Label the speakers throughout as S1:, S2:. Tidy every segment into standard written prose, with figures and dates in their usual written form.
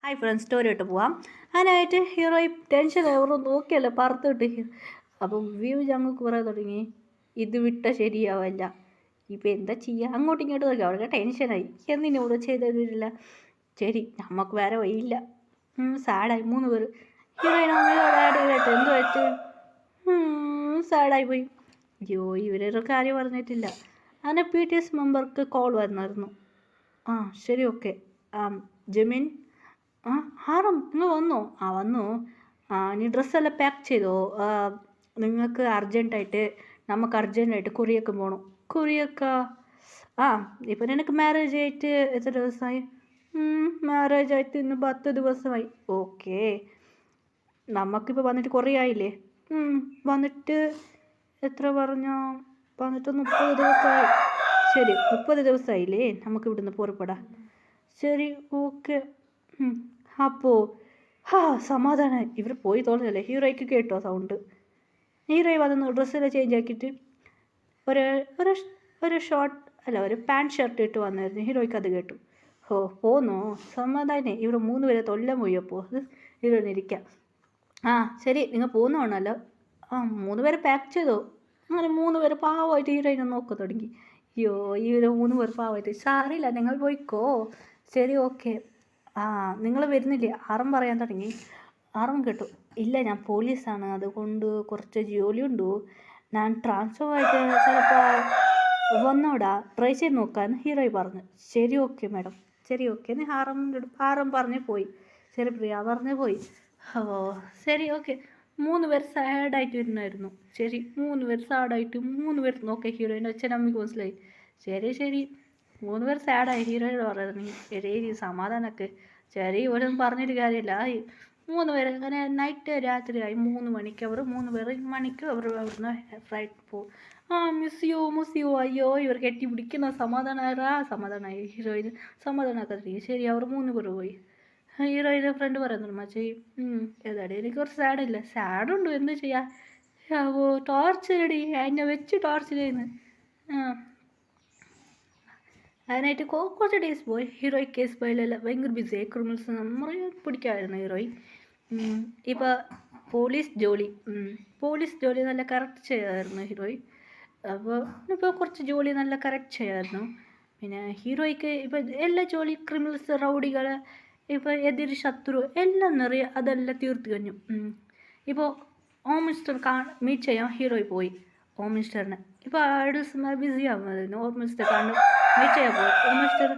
S1: Hi friends, story ഇട്ട് പോവാം. അതിനായിട്ട് ഹീറോയി ടെൻഷൻ എവറും നോക്കിയല്ലേ പറത്തിട്ട് അപ്പം വ്യൂ ഞങ്ങൾക്ക് പറയാൻ തുടങ്ങി, ഇത് വിട്ട ശരിയാവല്ല. ഇപ്പം എന്താ ചെയ്യുക, അങ്ങോട്ടും ഇങ്ങോട്ടും നോക്കി അവർക്ക് ടെൻഷനായി. എന്തിനോട് ചെയ്തില്ല. ശരി, നമുക്ക് വേറെ വഴിയില്ല. സാഡായി 3 പേര്. ഹീറോയിൻ ആഡ് ചെയ്തിട്ട് എന്ത് പറ്റ് സാഡായി പോയി. അയ്യോ, ഇവരൊരു കാര്യം പറഞ്ഞിട്ടില്ല. അങ്ങനെ PTS മെമ്പർക്ക് കോൾ വരുന്നായിരുന്നു. ശരി, ഓക്കെ. ജമീൻ, ഹാറം നിങ്ങൾ വന്നോ? വന്നു. നീ ഡ്രസ്സെല്ലാം പാക്ക് ചെയ്തോ? നിങ്ങൾക്ക് നമുക്ക് അർജൻറ്റായിട്ട് കൊറിയക്ക് പോകണം. കൊറിയക്കാ? ഇപ്പം നിനക്ക് മാരേജ് ആയിട്ട് എത്ര ദിവസമായി? മാരേജ് ആയിട്ട് ഇന്ന് 10 ദിവസമായി. ഓക്കെ, നമുക്കിപ്പോൾ വന്നിട്ട് കുറേ ആയില്ലേ? വന്നിട്ട് എത്ര പറഞ്ഞോ? വന്നിട്ട് 30 ദിവസമായി. ശരി, 30 ദിവസമായില്ലേ? നമുക്ക് ഇവിടുന്ന് പുറപ്പെടാം. ശരി, ഓക്കെ. അപ്പോൾ സമാധാനമായി. ഇവർ പോയി തോന്നുന്നില്ലേ? ഹീറോയ്ക്ക് കേട്ടോ സൗണ്ട്. ഹീറോയി വന്നു ഡ്രസ്സെല്ലാം ചേഞ്ച് ആക്കിയിട്ട് ഒരു ഒരു ഒരു ഷോർട്ട് അല്ല ഒരു പാൻറ് ഷർട്ട് ഇട്ട് വന്നായിരുന്നു. ഹീറോയ്ക്ക് അത് കേട്ടു. പോന്നോ? സമാധാനേ. ഇവിടെ 3 പേരെ തൊല്ലാൻ പോയി. അപ്പോൾ ഹീറോയിന് ഇരിക്കാം. ശരി, നിങ്ങൾ പോകുന്നതാണല്ലോ. 3 പേരെ പാക്ക് ചെയ്തോ? അങ്ങനെ 3 പേര് പാവമായിട്ട് ഹീറോയിനെ നോക്കാൻ തുടങ്ങി. അയ്യോ, ഇവർ 3 പേർ പാവമായിട്ട്. സാറില്ല, നിങ്ങൾ പോയിക്കോ. ശരി, ഓക്കെ. നിങ്ങൾ വരുന്നില്ലേ? ആറം പറയാൻ തുടങ്ങി. ആറം കേട്ടു. ഇല്ല, ഞാൻ പോലീസാണ്, അതുകൊണ്ട് കുറച്ച് ജോലിയുണ്ട്. ഞാൻ ട്രാൻസ്ഫർ ആയിട്ട് ചിലപ്പോൾ വന്നോടാ, ട്രൈ ചെയ്ത് നോക്കാൻ ഹീറോയി പറഞ്ഞു. ശരി, ഓക്കെ മാഡം. ശരി, ഓക്കെ. നീ ആറം പറഞ്ഞ് പോയി. ശരി പ്രിയ പറഞ്ഞ് പോയി. ശരി, ഓക്കെ. 3 പേർ സാഡായിട്ട് വരുന്നായിരുന്നു. ശരി, 3 പേർ സാഡായിട്ട് 3 പേർ നോക്കിയ ഹീറോയിൻ്റെ അച്ഛനമ്മയ്ക്ക് മനസ്സിലായി. ശരി 3 പേർ സാഡായി. ഹീറോയോട് പറയുന്നത് ശരി സമാധാനമൊക്കെ. ശരി, ഇവരൊന്നും പറഞ്ഞിട്ട് കാര്യമില്ല. 3 പേര് അങ്ങനെ രാത്രിയായി. 3 മണിക്ക് അവർ അവിടുന്ന് ഫ്ലൈറ്റ് പോകും. മിസ് യു അയ്യോ, ഇവർ കെട്ടിപ്പിടിക്കുന്ന സമാധാനമായി. ഹീറോയിന് സമാധാനമാക്കാതെ. ശരി, അവർ 3 പേർ പോയി. ഹീറോയിൻ്റെ ഫ്രണ്ട് പറയുന്നുണ്ട്, മച്ചി ഏതാടി എനിക്ക് കുറച്ച് സാഡില്ല. സാഡുണ്ട്, എന്ത് ചെയ്യാ? ടോർച്ചറടി, എന്നെ വെച്ച് ടോർച്ചർ ചെയ്യുന്നു. അതിനായിട്ട് കുറച്ച് ഡേയ്സ് പോയി. ഹീറോയി കേസ് ഫയലെല്ലാം ഭയങ്കര ബിസിയായി. ക്രിമിനൽസ് നമ്മൾ പിടിക്കാമായിരുന്നു ഹീറോയി. ഇപ്പോൾ പോലീസ് ജോലി നല്ല കറക്റ്റ് ചെയ്യാമായിരുന്നു ഹീറോയി. ഇപ്പോൾ കുറച്ച് ജോലി നല്ല കറക്റ്റ് ചെയ്യാമായിരുന്നു. പിന്നെ ഹീറോയ്ക്ക് ഇപ്പോൾ എല്ലാ ജോലി ക്രിമിനൽസ്, റൗഡികൾ, ഇപ്പോൾ എതിർ ശത്രു എല്ലാം അതെല്ലാം തീർത്ത് കഴിഞ്ഞു. ഇപ്പോൾ ഹോം മിനിസ്റ്റർ മീറ്റ് ചെയ്യാൻ ഹീറോയി പോയി. ഹോം മിനിസ്റ്ററിനെ ഇപ്പോൾ ഐഡൽസ് ബിസി ആവുമായിരുന്നു. ഹോം മിനിസ്റ്റർ മീറ്റ് ചെയ്യാൻ പോയി. ഹോം മിനിസ്റ്റർ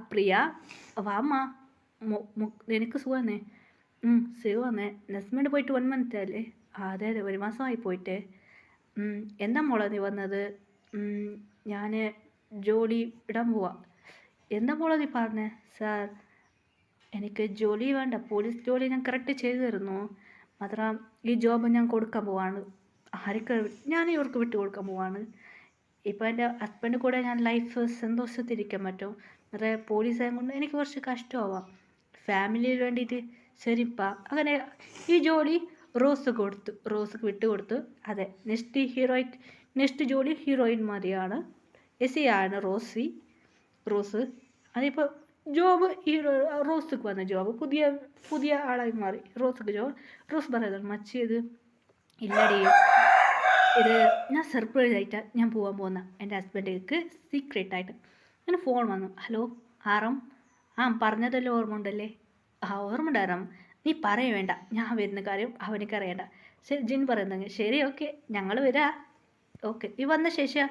S1: പ്രിയ വാമ്മ, എനിക്ക് സുഖമാണേ? സുഖമാണേ. നസ്മേഡ് പോയിട്ട് 1 month അല്ലേ? അതെ 1 മാസമായി പോയിട്ട്. എന്താ മോളെ നീ വന്നത്? ഞാൻ ജോലി ഇടാൻ പോവാ. എന്താ മോളെ നീ പറഞ്ഞേ? സാർ, എനിക്ക് ജോലി വേണ്ട, പോലീസ് ജോലി ഞാൻ കറക്റ്റ് ചെയ്തു തരുന്നു. മാത്രം ഈ ജോബ് ഞാൻ കൊടുക്കാൻ പോവാണ്. ഞാൻ ഇവർക്ക് വിട്ടു കൊടുക്കാൻ പോവാണ്. ഇപ്പോൾ എൻ്റെ ഹസ്ബൻഡ് കൂടെ ഞാൻ ലൈഫ് സന്തോഷത്തിരിക്കാൻ പറ്റും. വേറെ പോലീസായത് കൊണ്ട് എനിക്ക് കുറച്ച് കഷ്ടമാവാം ഫാമിലിയിൽ വേണ്ടിയിട്ട്. ശരിപ്പാ. അങ്ങനെ ഈ ജോലി റോസ്ക്ക് വിട്ടു കൊടുത്തു. അതെ, നെക്സ്റ്റ് ജോലി ഹീറോയിൻ മതിയാണ്. ആണ് റോസ്. അതിപ്പോൾ ജോബ് റോസ്ക്ക് വന്ന ജോബ് പുതിയ ആളായി മാറി. റോസ്ക്ക് ജോബ്. റോസ് പറയുന്നത്, മച്ചി ഇത് ഇല്ലടി, ഇത് ഞാൻ സർപ്രൈസ് ആയിട്ടാണ് ഞാൻ പോകാൻ പോകുന്ന എൻ്റെ ഹസ്ബൻഡിലേക്ക് സീക്രട്ടായിട്ട്. അങ്ങനെ ഫോൺ വന്നു. ഹലോ ആറം, പറഞ്ഞതെല്ലാം ഓർമ്മ ഉണ്ടല്ലേ? ഓർമ്മ ഉണ്ടാറാം. നീ വേണ്ട, ഞാൻ വരുന്ന കാര്യം അവനക്ക് അറിയണ്ട. ശരി, ജിൻ പറയുന്നെങ്കിൽ ശരി, ഓക്കെ, ഞങ്ങൾ വരാ. ഓക്കെ, നീ വന്ന ശേഷം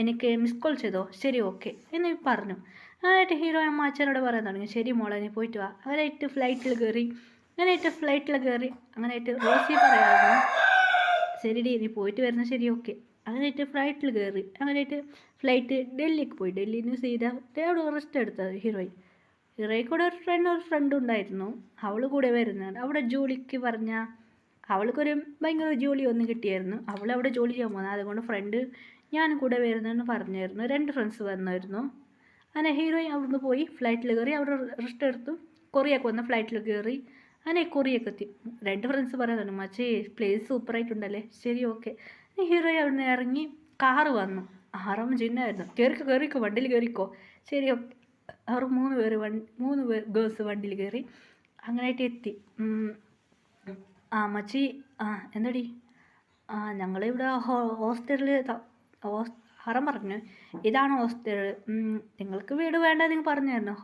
S1: എനിക്ക് മിസ് കോൾ ചെയ്തോ? ശരി, ഓക്കെ എന്ന് പറഞ്ഞു. അങ്ങനെയായിട്ട് ഹീറോ അമ്മ അച്ഛനോട് പറയാൻ തുടങ്ങി. ശരി മോളെ, നീ പോയിട്ട് വാ. അങ്ങനെയായിട്ട് ഫ്ലൈറ്റിൽ കയറി. അങ്ങനെയായിട്ട് റോസി പറയാമായിരുന്നു. ശരിടി, നീ പോയിട്ട് വരുന്ന ശരി, ഓക്കെ. അങ്ങനെയായിട്ട് ഫ്ലൈറ്റിൽ കയറി. ഫ്ലൈറ്റ് ഡൽഹിക്ക് പോയി. ഡൽഹിയിൽ നിന്ന് അവിടെ റെസ്റ്റ് എടുത്തത് ഹീറോയ്ക്ക് കൂടെ ഒരു ഫ്രണ്ട് ഉണ്ടായിരുന്നു. അവൾ കൂടെ വരുന്നുണ്ട്. അവിടെ ജോലിക്ക് പറഞ്ഞാൽ അവൾക്കൊരു ഭയങ്കര ജോലി ഒന്നും കിട്ടിയായിരുന്നു. അവൾ അവിടെ ജോലി ചെയ്യാൻ പോകുന്നത്. അതുകൊണ്ട് ഫ്രണ്ട് ഞാനും കൂടെ വരുന്നതെന്ന് പറഞ്ഞായിരുന്നു. 2 ഫ്രണ്ട്സ് വന്നായിരുന്നു. അങ്ങനെ ഹീറോയിൻ അവിടുന്ന് പോയി ഫ്ലൈറ്റിൽ കയറി. അവിടെ റെസ്റ്റ് എടുത്തു. കൊറിയക്ക് വന്ന ഫ്ലൈറ്റിൽ കയറി. അങ്ങനെ കൊറിയക്ക് എത്തി. 2 ഫ്രണ്ട്സ് പറയുന്നുണ്ട്, മച്ചേ പ്ലേസ് സൂപ്പറായിട്ടുണ്ടല്ലേ? ശരി, ഓക്കെ. ഹീറോയിൻ അവിടെ നിന്ന് ഇറങ്ങി. കാറ് വന്നു. ആറാം ജിന്നായിരുന്നു. കയറിക്കോ വണ്ടിയിൽ കയറിക്കോ. ശരി, ഓക്കെ. അവർ 3 പേര് ഗേൾസ് വണ്ടിയിൽ കയറി. അങ്ങനെയായിട്ട് എത്തി. ആ മച്ചി, ആ എന്താടി? ആ ഞങ്ങളിവിടെ ഹോസ്റ്റലിൽ ഹറം പറഞ്ഞു, ഇതാണ് ഹോസ്റ്റൽ. നിങ്ങൾക്ക് വീട് വേണ്ട നിങ്ങൾ പറഞ്ഞായിരുന്നു.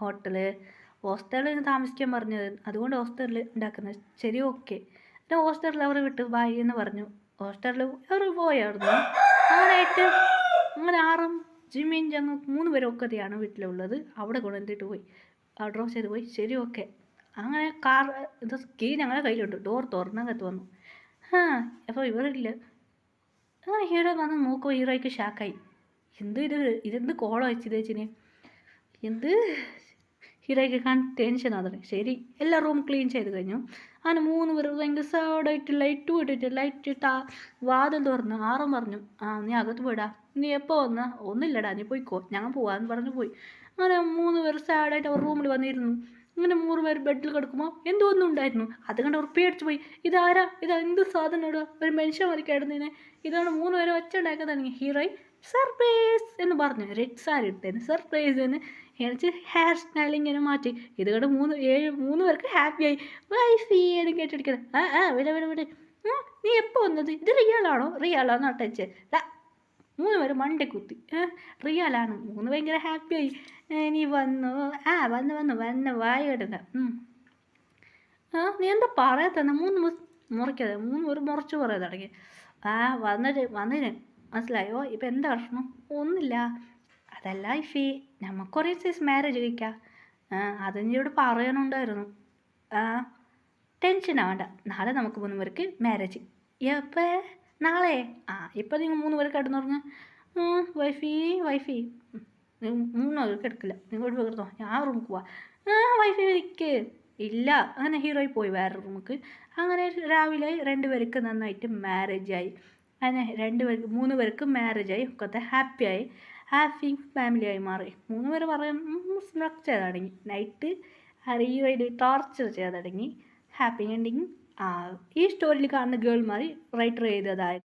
S1: ഹോസ്റ്റലിൽ താമസിക്കാൻ പറഞ്ഞത്, അതുകൊണ്ട് ഹോസ്റ്റലിൽ ഉണ്ടാക്കുന്നത്. ശരി, ഓക്കെ. പിന്നെ ഹോസ്റ്റലിൽ അവർ വിട്ടു ബായ് എന്ന് പറഞ്ഞു. ഹോസ്റ്റലിൽ അവർ പോയായിരുന്നു. അങ്ങനെയായിട്ട് അങ്ങനെ ആറും ജിമ്മിയും ഞങ്ങൾ 3 പേരും ഒക്കെയാണ് വീട്ടിലുള്ളത്. അവിടെ കൊണ്ടുവന്നിട്ട് പോയി, ഡ്രോപ്പ് ചെയ്ത് പോയി. ശരി, ഓക്കെ. അങ്ങനെ കാർ ഇത് കീ ഞങ്ങളുടെ കയ്യിലുണ്ട്. ഡോർ തുറന്നകത്ത് വന്നു. അപ്പോൾ ഇവരില്ല. അങ്ങനെ ഹീറോ വന്ന് നോക്കുമ്പോൾ ഹീറോയ്ക്ക് ഷാക്കായി. ഇതെന്ത് കോളം വെച്ചത് ചേച്ചിന്? എന്ത്? ഹീറോയ്ക്ക് ടെൻഷൻ ആകുന്നത്. ശരി, എല്ലാ റൂം ക്ലീൻ ചെയ്ത് കഴിഞ്ഞു. അങ്ങനെ 3 പേർ ഭയങ്കര സാഡായിട്ട് ലൈറ്റ് ഇട്ടിട്ട് വാതിൽ തുറന്നു. ആറും പറഞ്ഞു, നീ അകത്ത് പോയിടാ, നീ എപ്പോൾ വന്നാ? ഒന്നുമില്ലടാ, നീ പോയിക്കോ, ഞങ്ങൾ പോവാന്ന് പറഞ്ഞു പോയി. അങ്ങനെ 3 പേർ സാഡായിട്ട് അവർ റൂമിൽ വന്നിരുന്നു. ഇങ്ങനെ 3 പേർ ബെഡിൽ കിടക്കുമ്പോൾ എന്തോ ഒന്നും ഉണ്ടായിരുന്നു. അത് കണ്ട് അവർ പേടിച്ചു പോയി. ഇതാരാ? എന്ത് സാധനം ഇടുക? ഒരു മനുഷ്യ മരിക്കായിരുന്നതിനെ. ഇതാണ് 3 പേരെ ഒച്ച ഉണ്ടാക്കുന്നതാണ്. ഹീറോയി സർപ്രൈസ് എന്ന് പറഞ്ഞു റെഡ് സാരി എടുത്തതിന് സർപ്രൈസ് എന്ന് എനിക്ക് ഹെയർ സ്റ്റൈൽ ഇങ്ങനെ മാറ്റി. ഇത് കണ്ട് 3 പേർക്ക് ഹാപ്പിയായി. വൈഫി എന്ന് കേട്ടിരിക്കുന്നത്. വിട നീ എപ്പോൾ വന്നത്? ഇത് റിയാലാണോ ടച്ച്? 3 പേര് മണ്ടേ കുത്തി. റിയാലാണ്. 3 ഭയങ്കര ഹാപ്പിയായി. നീ വന്നു? വന്ന് വായി കിടന്ന. നീ എന്താ പറയാത്തന്നെ? 3 മുറിക്കാതെ 3 പേര് മുറിച്ച് പറയാൻ തുടങ്ങി. വന്നിന് മനസ്സിലായോ? ഇപ്പം എന്താ പ്രശ്നം? ഒന്നുമില്ല. അതല്ല ഇഫി, നമുക്കൊരേ സൈസ് മാരേജ് കഴിക്കാം. അതെന്നോട് പറയാനുണ്ടായിരുന്നു. ടെൻഷൻ ആവണ്ട, നാളെ നമുക്ക് 3 പേർക്ക് മാരേജ്. എപ്പോൾ? നാളെ? ഇപ്പം നിങ്ങൾ 3 പേർ കിടന്നുറങ്ങ്. വൈഫി നിങ്ങൾ 3 പേർ കിടക്കില്ല, നിങ്ങൾ കിടന്നോ, ഞാൻ റൂമിൽ പോവാം. വൈഫി ഇരിക്ക്. ഇല്ല. അങ്ങനെ ഹീറോയിൽ പോയി വേറെ റൂമിക്ക്. അങ്ങനെ രാവിലെ 2 പേർക്ക് നന്നായിട്ട് മാരേജായി. അങ്ങനെ 3 പേർക്ക് മാരേജായി. ഒക്കെ ഹാപ്പിയായി. ഫാമിലിയായി മാറി. 3 പേര് പറയാൻ സ്ട്രക്ക് ചെയ്ത് തുടങ്ങി. നൈറ്റ് ഹീറോയിൽ ടോർച്ചർ ചെയ്ത് തുടങ്ങി. Happy ending. ഈ സ്റ്റോറിയിൽ കാണുന്ന ഗേൾമാർ റൈറ്റർ ചെയ്തതായിരുന്നു.